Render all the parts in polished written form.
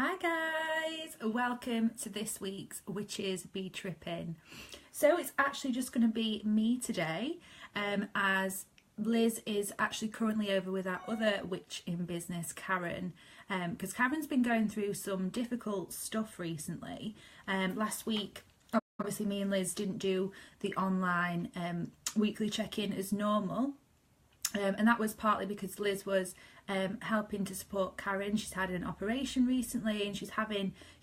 Hi guys, welcome to this week's Witches Be Trippin'. So it's actually just going to be me today, as Liz is actually currently over with our other witch in business, Karen, because Karen's been going through some difficult stuff recently. Last week, obviously me and Liz didn't do the online weekly check-in as normal. And that was partly because Liz was helping to support Karen. She's had an operation recently and she's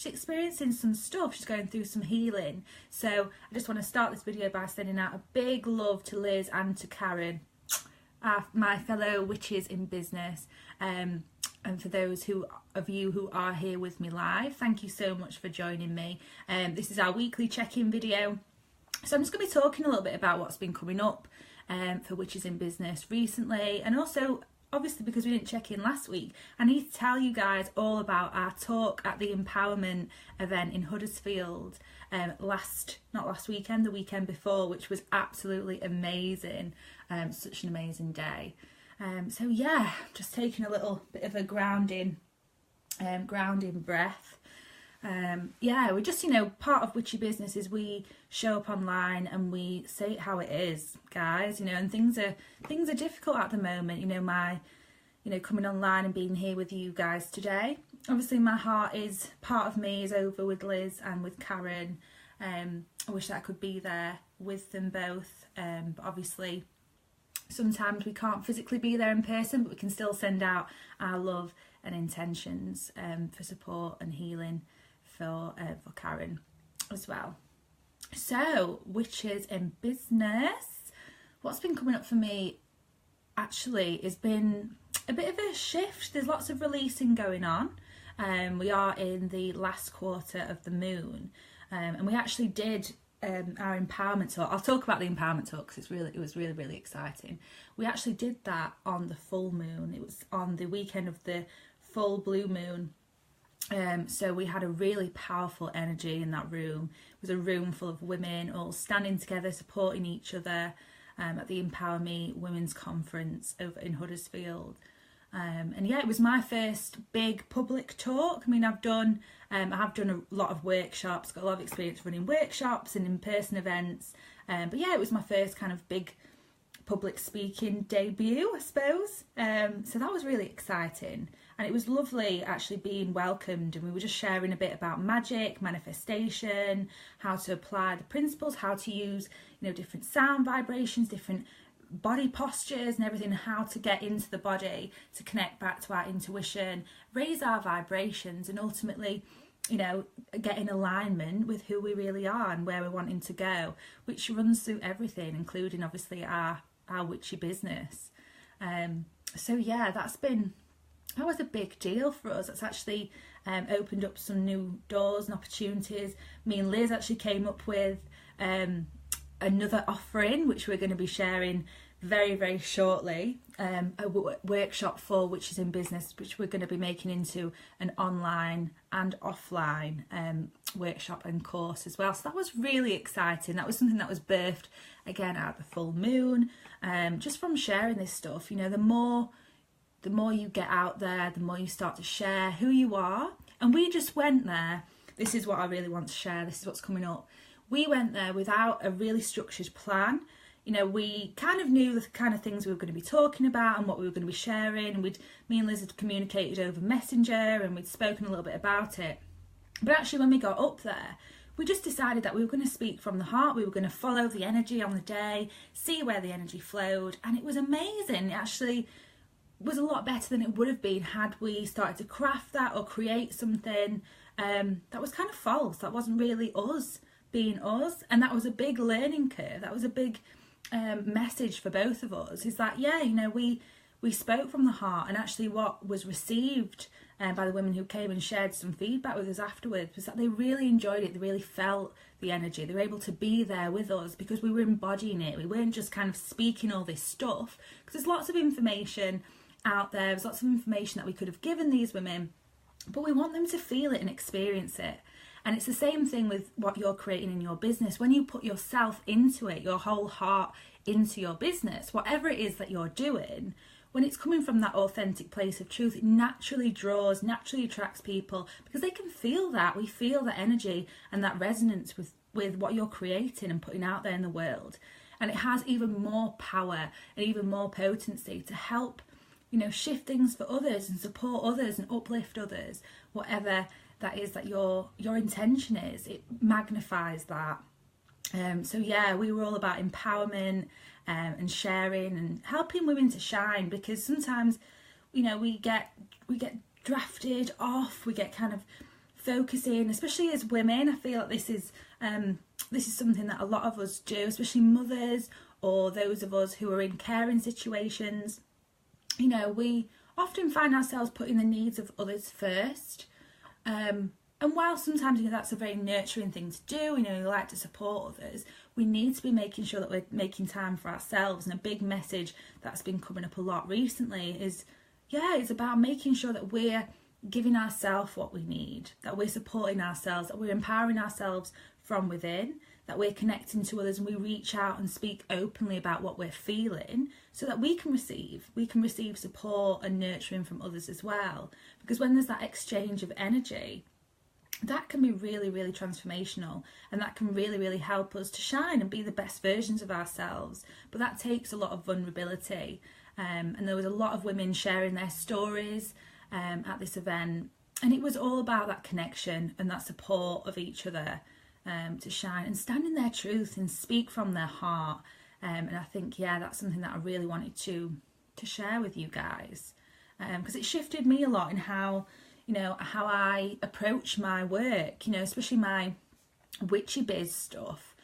experiencing some stuff. She's going through some healing. So I just want to start this video by sending out a big love to Liz and to Karen, my fellow witches in business. And for those of you who are here with me live, thank you so much for joining me. This is our weekly check-in video. So I'm just going to be talking a little bit about what's been coming up for witches in business recently, and also obviously because we didn't check in last week, I need to tell you guys all about our talk at the empowerment event in Huddersfield not last weekend, the weekend before, which was absolutely amazing. Such an amazing day. So yeah, just taking a little bit of a grounding breath. We're just, part of witchy business is we show up online and we say it how it is, guys, and things are difficult at the moment. Coming online and being here with you guys today. Obviously my part of me is over with Liz and with Karen. I wish that I could be there with them both, but obviously sometimes we can't physically be there in person, but we can still send out our love and intentions for support and healing for Karen as well. So, witches in business, what's been coming up for me actually has been a bit of a shift. There's lots of releasing going on. We are in the last quarter of the moon, and we actually did our empowerment talk. I'll talk about the empowerment talk because it was really exciting. We actually did that on the full moon. It was on the weekend of the full blue moon. So we had a really powerful energy in that room. It was a room full of women all standing together, supporting each other at the Empower Me Women's Conference over in Huddersfield. It was my first big public talk. I mean, I have done a lot of workshops, got a lot of experience running workshops and in-person events. It was my first kind of big public speaking debut, I suppose. So that was really exciting. And it was lovely actually being welcomed, and we were just sharing a bit about magic, manifestation, how to apply the principles, how to use, different sound vibrations, different body postures and everything, how to get into the body to connect back to our intuition, raise our vibrations, and ultimately, get in alignment with who we really are and where we're wanting to go, which runs through everything, including obviously our witchy business. That was a big deal for us. It's actually opened up some new doors and opportunities. Me and Liz actually came up with another offering, which we're going to be sharing very, very shortly. A workshop for witches in business, which we're going to be making into an online and offline workshop and course as well. So that was really exciting. That was something that was birthed again at the full moon. Just from sharing this stuff, the more you get out there, the more you start to share who you are. And we just went there. This is what I really want to share. This is what's coming up. We went there without a really structured plan. We kind of knew the kind of things we were going to be talking about and what we were going to be sharing. And me and Liz had communicated over Messenger and we'd spoken a little bit about it. But actually when we got up there, we just decided that we were going to speak from the heart. We were going to follow the energy on the day, see where the energy flowed. And it was amazing. It actually was a lot better than it would have been had we started to craft that or create something that was kind of false. That wasn't really us being us, and that was a big learning curve. That was a big message for both of us, is that we spoke from the heart, and actually what was received by the women who came and shared some feedback with us afterwards was that they really enjoyed it. They really felt the energy. They were able to be there with us because we were embodying it. We weren't just kind of speaking all this stuff, because there's lots of information out there. There's lots of information that we could have given these women, but we want them to feel it and experience it. And it's the same thing with what you're creating in your business. When you put yourself into it, your whole heart into your business, whatever it is that you're doing, when it's coming from that authentic place of truth, it naturally attracts people, because they can feel that. We feel that energy and that resonance with what you're creating and putting out there in the world. And it has even more power and even more potency to help, you know, shift things for others and support others and uplift others, whatever that is that your intention is. It magnifies that. So yeah, we were all about empowerment and sharing and helping women to shine, because sometimes, you know, we get drafted off, we get kind of focusing, especially as women. I feel like this is something that a lot of us do, especially mothers or those of us who are in caring situations. You know, we often find ourselves putting the needs of others first. And while sometimes, you know, that's a very nurturing thing to do, you know, we like to support others, we need to be making sure that we're making time for ourselves. And a big message that's been coming up a lot recently is, yeah, it's about making sure that we're giving ourselves what we need, that we're supporting ourselves, that we're empowering ourselves from within, that we're connecting to others, and we reach out and speak openly about what we're feeling, so that we can receive support and nurturing from others as well. Because when there's that exchange of energy, that can be really, really transformational, and that can really, really help us to shine and be the best versions of ourselves. But that takes a lot of vulnerability, and there was a lot of women sharing their stories at this event, and it was all about that connection and that support of each other, to shine and stand in their truth and speak from their heart. And I think, yeah, that's something that I really wanted to share with you guys, because it shifted me a lot in how, you know, how I approach my work, you know, especially my witchy biz stuff.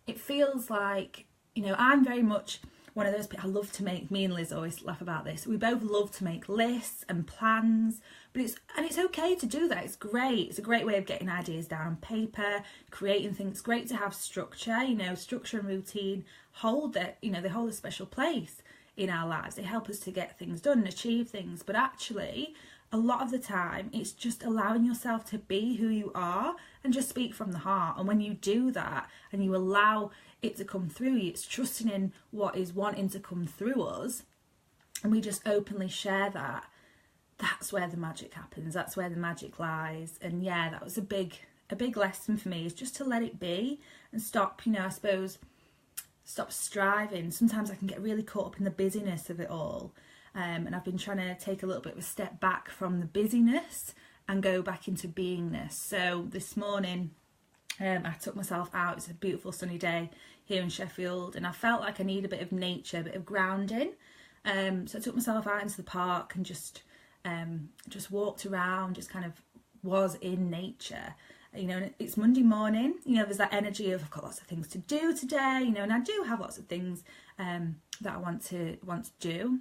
It feels like, you know, I'm very much one of those people. I love to make, me and Liz always laugh about this, we both love to make lists and plans, but it's okay to do that. It's great. It's a great way of getting ideas down on paper, creating things. It's great to have structure, you know, structure and routine hold that, you know, they hold a special place in our lives. They help us to get things done and achieve things. But actually, a lot of the time, it's just allowing yourself to be who you are and just speak from the heart. And when you do that and you allow it to come through you, it's trusting in what is wanting to come through us, and we just openly share that. That's where the magic happens. That's where the magic lies. And yeah, that was a big lesson for me, is just to let it be and stop, you know, I suppose, stop striving. Sometimes I can get really caught up in the busyness of it all. And I've been trying to take a little bit of a step back from the busyness and go back into beingness. So this morning, I took myself out. It's a beautiful sunny day here in Sheffield, and I felt like I need a bit of nature, a bit of grounding. So I took myself out into the park and just walked around, just kind of was in nature. You know, and it's Monday morning, you know, there's that energy of, I've got lots of things to do today, you know, and I do have lots of things that I want to do.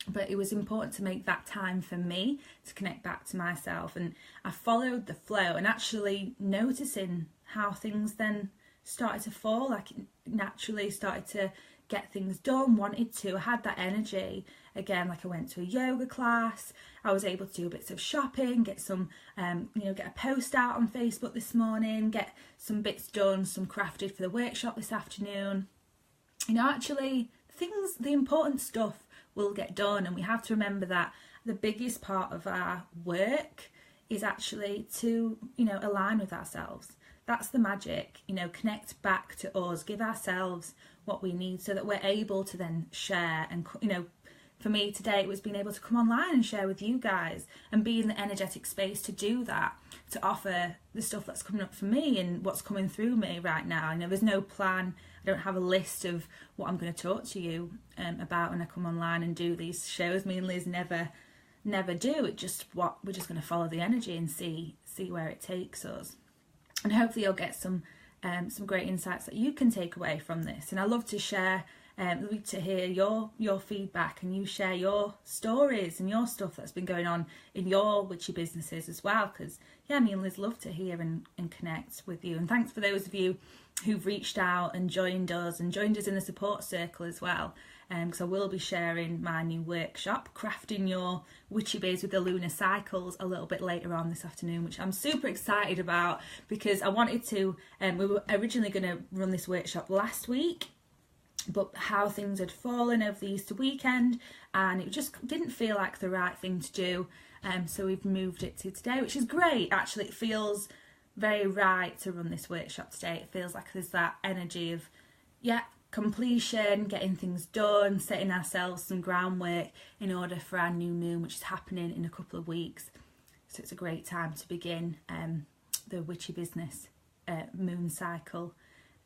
But it was important to make that time for me to connect back to myself. And I followed the flow, and actually noticing how things then started to fall, like it naturally started to get things done, wanted to. I had that energy again, like I went to a yoga class. I was able to do bits of shopping, get some, you know, get a post out on Facebook this morning, get some bits done, some crafted for the workshop this afternoon. You know, actually, the important stuff will get done, and we have to remember that the biggest part of our work is actually to, you know, align with ourselves. That's the magic, you know, connect back to us, give ourselves what we need so that we're able to then share. And, you know, for me today, it was being able to come online and share with you guys and be in the energetic space to do that, to offer the stuff that's coming up for me and what's coming through me right now. You know, there's no plan. I don't have a list of what I'm going to talk to you about when I come online and do these shows. Me and Liz never do. It just we're just going to follow the energy and see where it takes us. And hopefully you'll get some great insights that you can take away from this. And I love to share, love to hear your feedback, and you share your stories and your stuff that's been going on in your witchy businesses as well. Because yeah, me and Liz love to hear and connect with you. And thanks for those of you who've reached out and joined us in the support circle as well. Because I will be sharing my new workshop, Crafting Your Witchy Biz with the Lunar Cycles, a little bit later on this afternoon, which I'm super excited about, because I wanted to, we were originally going to run this workshop last week, but how things had fallen over the Easter weekend, and it just didn't feel like the right thing to do. So we've moved it to today, which is great. Actually, it feels very right to run this workshop today. It feels like there's that energy of, yeah, completion, getting things done, setting ourselves some groundwork in order for our new moon, which is happening in a couple of weeks. So it's a great time to begin the Witchy Business moon cycle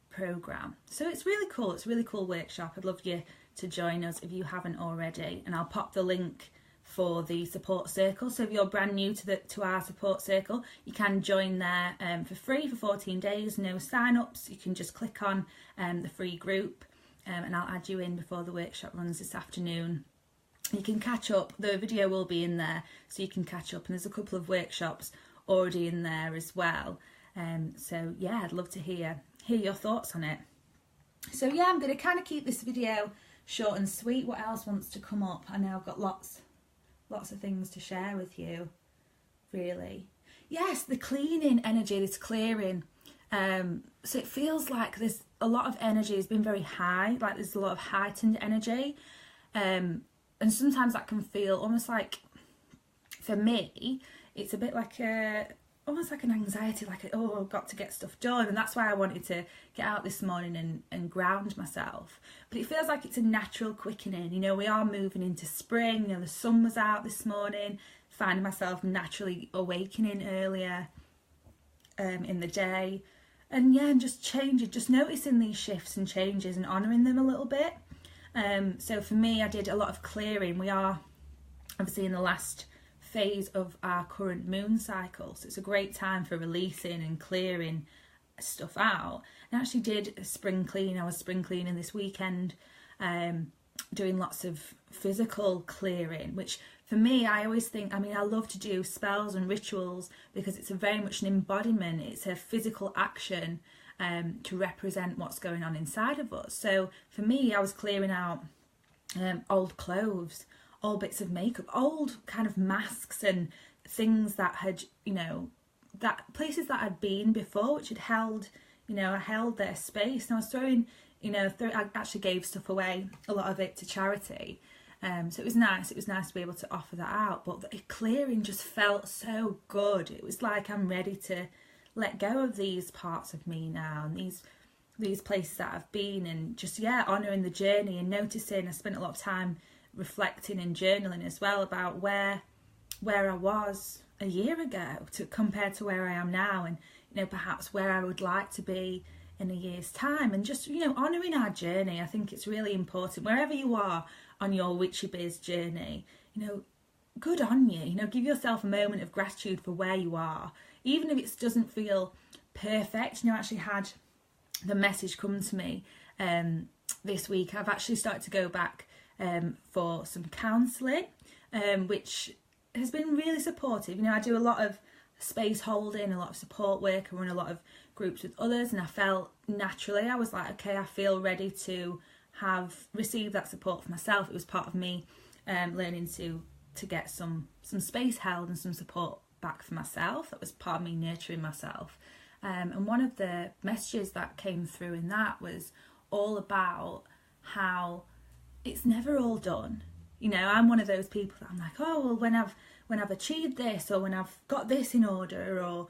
program. So it's really cool. It's a really cool workshop. I'd love you to join us if you haven't already, and I'll pop the link for the support circle. So if you're brand new to our support circle, you can join there for free for 14 days, no sign-ups. You can just click on the free group, and I'll add you in before the workshop runs this afternoon. You can catch up. The video will be in there, so you can catch up, and there's a couple of workshops already in there as well. So yeah, I'd love to hear your thoughts on it. So yeah, I'm going to kind of keep this video short and sweet. What else wants to come up? I know I've got lots of things to share with you, really. Yes, the cleaning energy, this clearing. So it feels like there's a lot of energy has been very high, like there's a lot of heightened energy. And sometimes that can feel almost like, for me, it's a bit like almost like an anxiety, like, oh, I've got to get stuff done. And that's why I wanted to get out this morning and ground myself. But it feels like it's a natural quickening. You know, we are moving into spring. You know, the sun was out this morning, finding myself naturally awakening earlier in the day. And yeah, and just changing, just noticing these shifts and changes and honouring them a little bit. So for me, I did a lot of clearing. We are obviously in the last phase of our current moon cycle, so it's a great time for releasing and clearing stuff out. And I actually did a spring clean. I was spring cleaning this weekend, doing lots of physical clearing, which for me, I always think, I mean, I love to do spells and rituals because it's a very much an embodiment. It's a physical action to represent what's going on inside of us. So for me, I was clearing out old clothes, old bits of makeup, old kind of masks and things that had, you know, that places that I'd been before, which had held, you know, I held their space. And I was throwing, you know, I actually gave stuff away, a lot of it to charity. So it was nice. It was nice to be able to offer that out. But the clearing just felt so good. It was like I'm ready to let go of these parts of me now, and these places that I've been, and just, yeah, honouring the journey and noticing. I spent a lot of time reflecting and journaling as well about where I was a year ago compared to where I am now, and, you know, perhaps where I would like to be in a year's time, and just, you know, honouring our journey. I think it's really important wherever you are on your witchy biz journey. You know, good on you. You know, give yourself a moment of gratitude for where you are, even if it doesn't feel perfect. You know, I actually had the message come to me this week. I've actually started to go back for some counselling, which has been really supportive. You know, I do a lot of space holding, a lot of support work. I run a lot of groups with others, and I felt naturally, I was like, okay, I feel ready to have received that support for myself. It was part of me learning to get some space held and some support back for myself. That was part of me nurturing myself. And one of the messages that came through in that was all about how it's never all done. You know, I'm one of those people that I'm like, oh, well, when I've achieved this, or when I've got this in order, or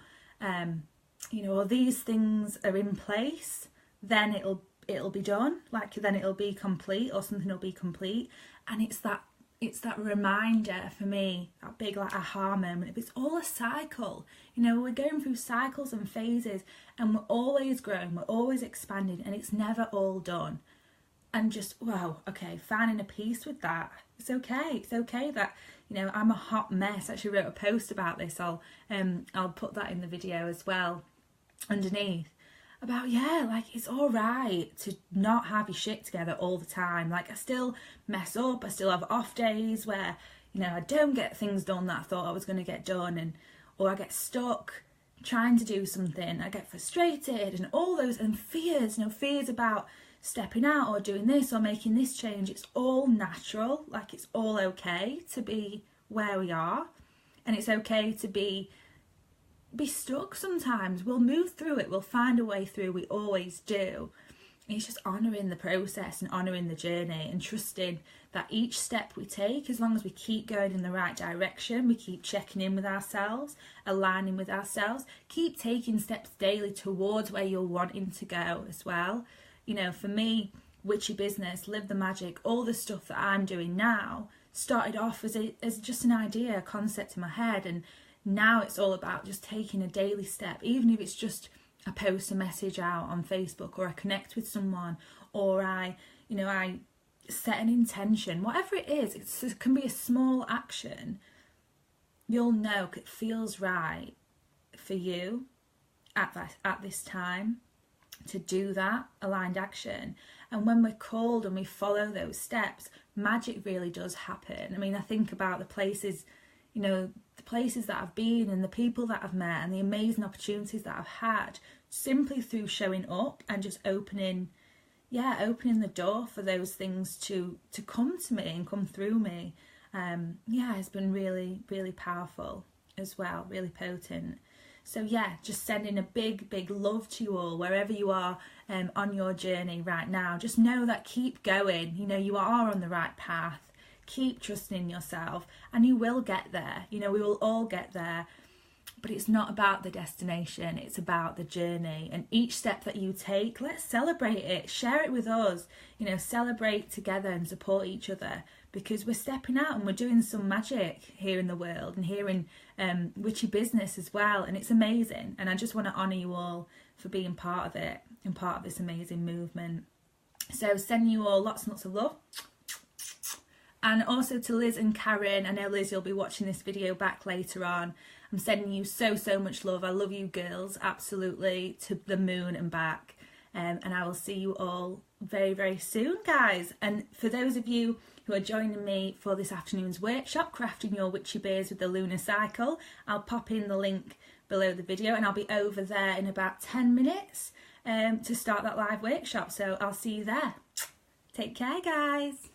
you know, or these things are in place, then it'll be done. Like, then it'll be complete, or something will be complete. And it's that reminder for me, that big like aha moment. It's all a cycle. You know, we're going through cycles and phases, and we're always growing, we're always expanding, and it's never all done. And just, wow, okay, finding a peace with that. It's okay. It's okay that, you know, I'm a hot mess. I actually wrote a post about this. I'll put that in the video as well underneath. About, yeah, like, it's all right to not have your shit together all the time. Like, I still mess up. I still have off days where, you know, I don't get things done that I thought I was going to get done, or I get stuck trying to do something. I get frustrated, and all those, and fears, you know, fears about stepping out or doing this or making this change. It's all natural. Like, it's all okay to be where we are, and it's okay to be stuck sometimes. We'll move through it. We'll find a way through. We always do. it's just honouring the process and honouring the journey and trusting that each step we take, as long as we keep going in the right direction, we keep checking in with ourselves, aligning with ourselves, keep taking steps daily towards where you're wanting to go as well. You know, for me, witchy business, live the magic, all the stuff that I'm doing now started off as just an idea, a concept in my head, and now it's all about just taking a daily step, even if it's just I post a message out on Facebook, or I connect with someone, or I set an intention, whatever it is. It can be a small action. You'll know it feels right for you at this time to do that aligned action. And when we're called and we follow those steps, magic really does happen. I mean, I think about the places that I've been and the people that I've met and the amazing opportunities that I've had simply through showing up and just opening the door for those things to come to me and come through me. It's been really, really powerful as well, really potent. So just sending a big, big love to you all wherever you are on your journey right now. Just know that keep going. You are on the right path. Keep trusting in yourself and you will get there. We will all get there. But it's not about the destination, it's about the journey. And each step that you take, let's celebrate it. Share it with us. Celebrate together and support each other, because we're stepping out and we're doing some magic here in the world and here in witchy business as well. And it's amazing. And I just want to honour you all for being part of it and part of this amazing movement. So sending you all lots and lots of love. And also to Liz and Karen, I know Liz, you'll be watching this video back later on. I'm sending you so much love. I love you girls, absolutely, to the moon and back. And I will see you all very, very soon, guys. And for those of you who are joining me for this afternoon's workshop, Crafting Your Witchy Beers with the Lunar Cycle, I'll pop in the link below the video and I'll be over there in about 10 minutes to start that live workshop. So I'll see you there. Take care, guys.